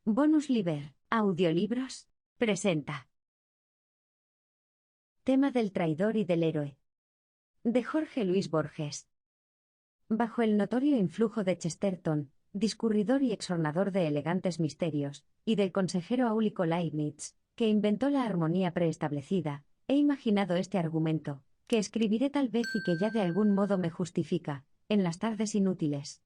Bonus Liber, Audiolibros, presenta Tema del traidor y del héroe, de Jorge Luis Borges. Bajo el notorio influjo de Chesterton, discurridor y exornador de elegantes misterios, y del consejero áulico Leibniz, que inventó la armonía preestablecida, he imaginado este argumento, que escribiré tal vez y que ya de algún modo me justifica, en las tardes inútiles.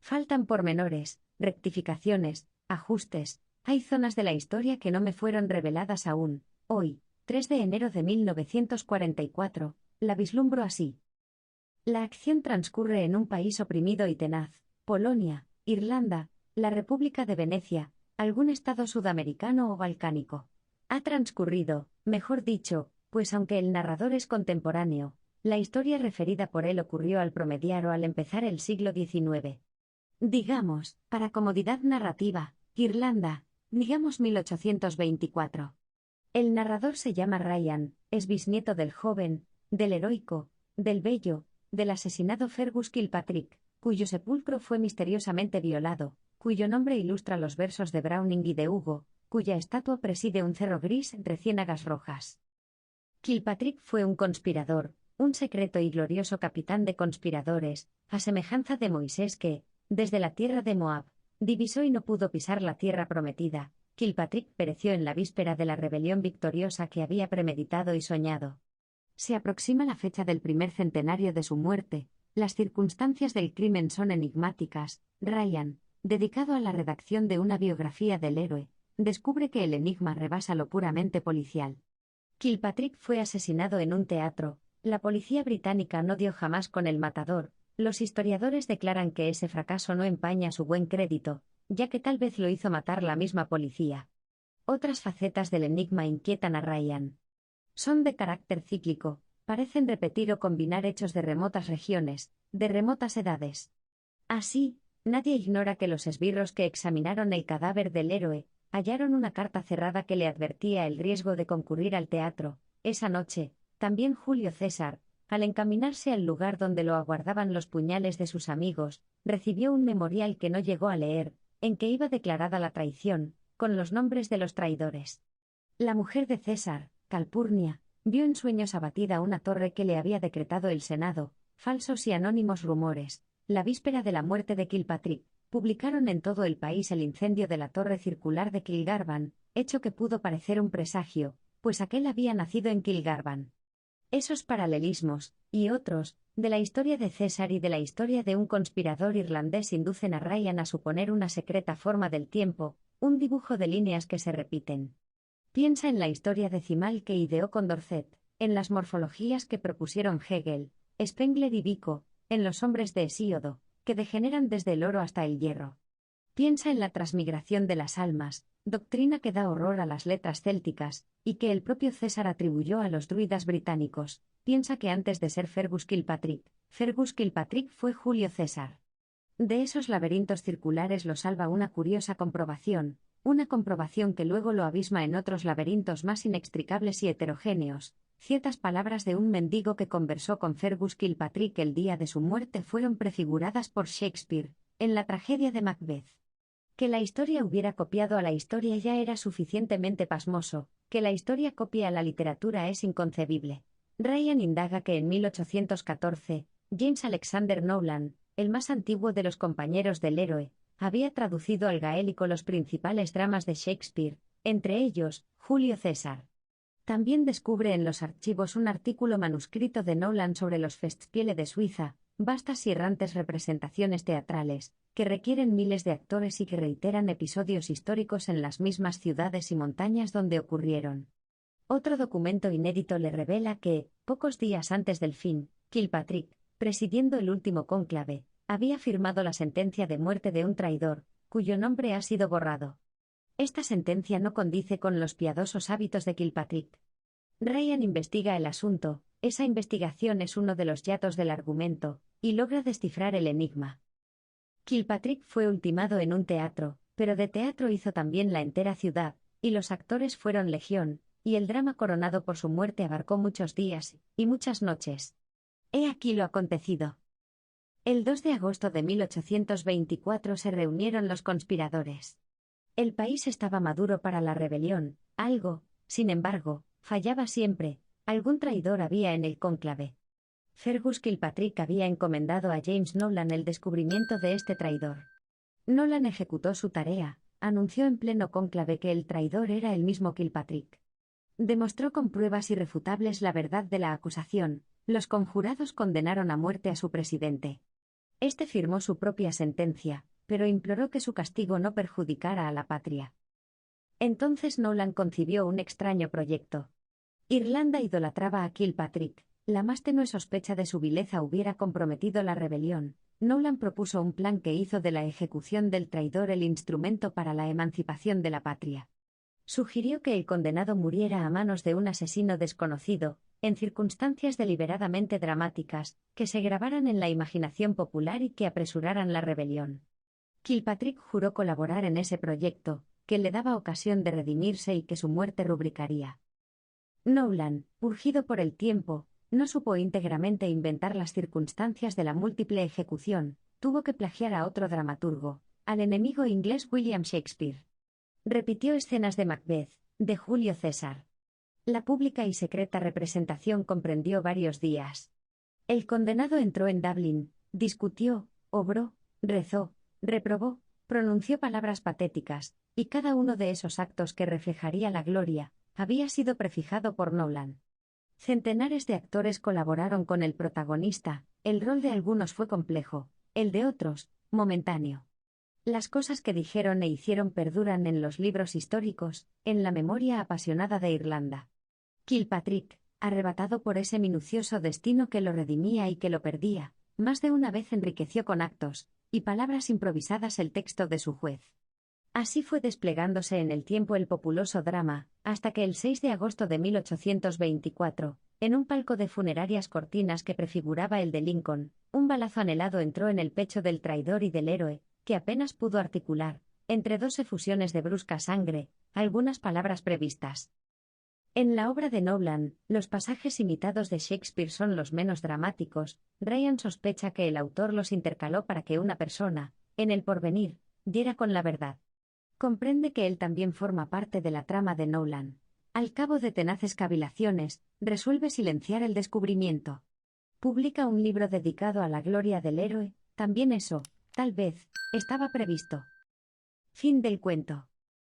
Faltan pormenores, rectificaciones, ajustes, hay zonas de la historia que no me fueron reveladas aún. Hoy, 3 de enero de 1944, la vislumbro así. La acción transcurre en un país oprimido y tenaz, Polonia, Irlanda, la República de Venecia, algún estado sudamericano o balcánico. Ha transcurrido, mejor dicho, pues aunque el narrador es contemporáneo, la historia referida por él ocurrió al promediar o al empezar el siglo XIX. Digamos, para comodidad narrativa, Irlanda, digamos 1824. El narrador se llama Ryan, es bisnieto del joven, del heroico, del bello, del asesinado Fergus Kilpatrick, cuyo sepulcro fue misteriosamente violado, cuyo nombre ilustra los versos de Browning y de Hugo, cuya estatua preside un cerro gris entre ciénagas rojas. Kilpatrick fue un conspirador, un secreto y glorioso capitán de conspiradores, a semejanza de Moisés que, desde la tierra de Moab, divisó y no pudo pisar la tierra prometida. Kilpatrick pereció en la víspera de la rebelión victoriosa que había premeditado y soñado. Se aproxima la fecha del primer centenario de su muerte, las circunstancias del crimen son enigmáticas. Ryan, dedicado a la redacción de una biografía del héroe, descubre que el enigma rebasa lo puramente policial. Kilpatrick fue asesinado en un teatro, la policía británica no dio jamás con el matador. Los historiadores declaran que ese fracaso no empaña su buen crédito, ya que tal vez lo hizo matar la misma policía. Otras facetas del enigma inquietan a Ryan. Son de carácter cíclico, parecen repetir o combinar hechos de remotas regiones, de remotas edades. Así, nadie ignora que los esbirros que examinaron el cadáver del héroe, hallaron una carta cerrada que le advertía el riesgo de concurrir al teatro. Esa noche, también Julio César, al encaminarse al lugar donde lo aguardaban los puñales de sus amigos, recibió un memorial que no llegó a leer, en que iba declarada la traición, con los nombres de los traidores. La mujer de César, Calpurnia, vio en sueños abatida una torre que le había decretado el Senado. Falsos y anónimos rumores, la víspera de la muerte de Kilpatrick, publicaron en todo el país el incendio de la torre circular de Kilgarvan, hecho que pudo parecer un presagio, pues aquel había nacido en Kilgarvan. Esos paralelismos, y otros, de la historia de César y de la historia de un conspirador irlandés inducen a Ryan a suponer una secreta forma del tiempo, un dibujo de líneas que se repiten. Piensa en la historia decimal que ideó Condorcet, en las morfologías que propusieron Hegel, Spengler y Vico, en los hombres de Hesíodo, que degeneran desde el oro hasta el hierro. Piensa en la transmigración de las almas, doctrina que da horror a las letras célticas, y que el propio César atribuyó a los druidas británicos. Piensa que antes de ser Fergus Kilpatrick fue Julio César. De esos laberintos circulares lo salva una curiosa comprobación, una comprobación que luego lo abisma en otros laberintos más inextricables y heterogéneos. Ciertas palabras de un mendigo que conversó con Fergus Kilpatrick el día de su muerte fueron prefiguradas por Shakespeare, en la tragedia de Macbeth. Que la historia hubiera copiado a la historia ya era suficientemente pasmoso, que la historia copie a la literatura es inconcebible. Ryan indaga que en 1814, James Alexander Nolan, el más antiguo de los compañeros del héroe, había traducido al gaélico los principales dramas de Shakespeare, entre ellos, Julio César. También descubre en los archivos un artículo manuscrito de Nolan sobre los Festspiele de Suiza, vastas y errantes representaciones teatrales, que requieren miles de actores y que reiteran episodios históricos en las mismas ciudades y montañas donde ocurrieron. Otro documento inédito le revela que, pocos días antes del fin, Kilpatrick, presidiendo el último cónclave, había firmado la sentencia de muerte de un traidor, cuyo nombre ha sido borrado. Esta sentencia no condice con los piadosos hábitos de Kilpatrick. Ryan investiga el asunto, esa investigación es uno de los yatos del argumento, y logra descifrar el enigma. Kilpatrick fue ultimado en un teatro, pero de teatro hizo también la entera ciudad, y los actores fueron legión, y el drama coronado por su muerte abarcó muchos días, y muchas noches. He aquí lo acontecido. El 2 de agosto de 1824 se reunieron los conspiradores. El país estaba maduro para la rebelión, algo, sin embargo, fallaba siempre, algún traidor había en el cónclave. Fergus Kilpatrick había encomendado a James Nolan el descubrimiento de este traidor. Nolan ejecutó su tarea, anunció en pleno cónclave que el traidor era el mismo Kilpatrick. Demostró con pruebas irrefutables la verdad de la acusación, los conjurados condenaron a muerte a su presidente. Este firmó su propia sentencia, pero imploró que su castigo no perjudicara a la patria. Entonces Nolan concibió un extraño proyecto. Irlanda idolatraba a Kilpatrick, la más tenue sospecha de su vileza hubiera comprometido la rebelión. Nolan propuso un plan que hizo de la ejecución del traidor el instrumento para la emancipación de la patria. Sugirió que el condenado muriera a manos de un asesino desconocido, en circunstancias deliberadamente dramáticas, que se grabaran en la imaginación popular y que apresuraran la rebelión. Kilpatrick juró colaborar en ese proyecto, que le daba ocasión de redimirse y que su muerte rubricaría. Nolan, urgido por el tiempo, no supo íntegramente inventar las circunstancias de la múltiple ejecución, tuvo que plagiar a otro dramaturgo, al enemigo inglés William Shakespeare. Repitió escenas de Macbeth, de Julio César. La pública y secreta representación comprendió varios días. El condenado entró en Dublín, discutió, obró, rezó, reprobó, pronunció palabras patéticas, y cada uno de esos actos que reflejaría la gloria, había sido prefijado por Nolan. Centenares de actores colaboraron con el protagonista, el rol de algunos fue complejo, el de otros, momentáneo. Las cosas que dijeron e hicieron perduran en los libros históricos, en la memoria apasionada de Irlanda. Kilpatrick, arrebatado por ese minucioso destino que lo redimía y que lo perdía, más de una vez enriqueció con actos y palabras improvisadas el texto de su juez. Así fue desplegándose en el tiempo el populoso drama, hasta que el 6 de agosto de 1824, en un palco de funerarias cortinas que prefiguraba el de Lincoln, un balazo anhelado entró en el pecho del traidor y del héroe, que apenas pudo articular, entre dos efusiones de brusca sangre, algunas palabras previstas. En la obra de Nolan, los pasajes imitados de Shakespeare son los menos dramáticos. Ryan sospecha que el autor los intercaló para que una persona, en el porvenir, diera con la verdad. Comprende que él también forma parte de la trama de Nolan. Al cabo de tenaces cavilaciones, resuelve silenciar el descubrimiento. Publica un libro dedicado a la gloria del héroe, también eso, tal vez, estaba previsto. Fin del cuento.